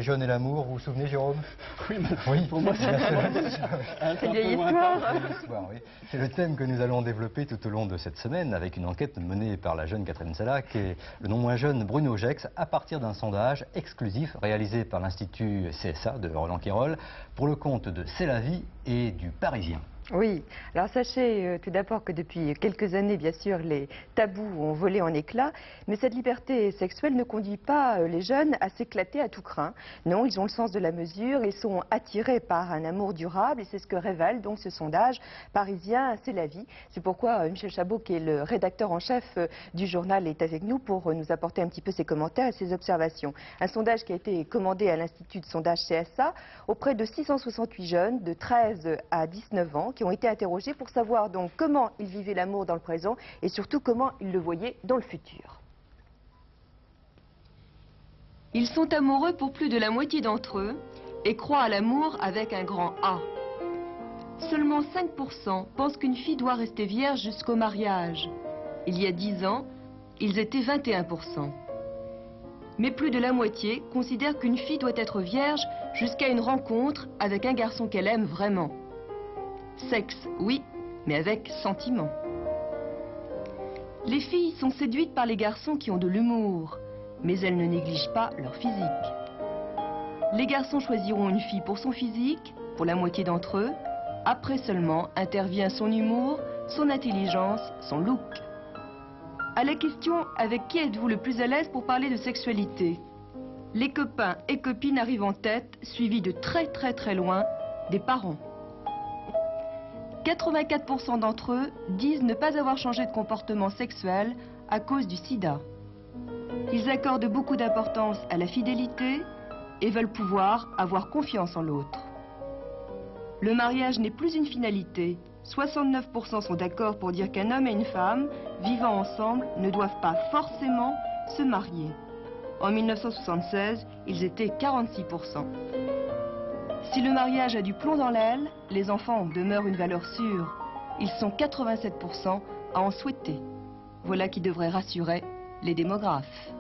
les jeunes et l'amour, vous vous souvenez, Jérôme? Oui, Oui, pour moi, c'est une vieille histoire. Oui. C'est le thème que nous allons développer tout au long de cette semaine avec une enquête menée par la jeune Catherine Salac et le non moins jeune Bruno Gex à partir d'un sondage exclusif réalisé par l'Institut CSA de Roland-Quérol pour le compte de C'est la vie et du Parisien. Oui, alors sachez tout d'abord que depuis quelques années, bien sûr, les tabous ont volé en éclats, mais cette liberté sexuelle ne conduit pas les jeunes à s'éclater à tout crin. Non, ils ont le sens de la mesure, ils sont attirés par un amour durable et c'est ce que révèle donc ce sondage parisien, C'est la vie. C'est pourquoi Michel Chabot, qui est le rédacteur en chef du journal, est avec nous pour nous apporter un petit peu ses commentaires et ses observations. Un sondage qui a été commandé à l'Institut de sondage CSA auprès de 668 jeunes de 13 à 19 ans qui ont été interrogés pour savoir donc comment ils vivaient l'amour dans le présent et surtout comment ils le voyaient dans le futur. Ils sont amoureux pour plus de la moitié d'entre eux et croient à l'amour avec un grand A. Seulement 5% pensent qu'une fille doit rester vierge jusqu'au mariage. Il y a 10 ans, ils étaient 21%. Mais plus de la moitié considèrent qu'une fille doit être vierge jusqu'à une rencontre avec un garçon qu'elle aime vraiment. Sexe, oui, mais avec sentiment. Les filles sont séduites par les garçons qui ont de l'humour, mais elles ne négligent pas leur physique. Les garçons choisiront une fille pour son physique, pour la moitié d'entre eux. Après seulement intervient son humour, son intelligence, son look. À la question « Avec qui êtes-vous le plus à l'aise pour parler de sexualité ?» Les copains et copines arrivent en tête, suivis de très loin des parents. 84% d'entre eux disent ne pas avoir changé de comportement sexuel à cause du sida. Ils accordent beaucoup d'importance à la fidélité et veulent pouvoir avoir confiance en l'autre. Le mariage n'est plus une finalité. 69% sont d'accord pour dire qu'un homme et une femme, vivant ensemble, ne doivent pas forcément se marier. En 1976, ils étaient 46%. Si le mariage a du plomb dans l'aile, les enfants demeurent une valeur sûre. Ils sont 87% à en souhaiter. Voilà qui devrait rassurer les démographes.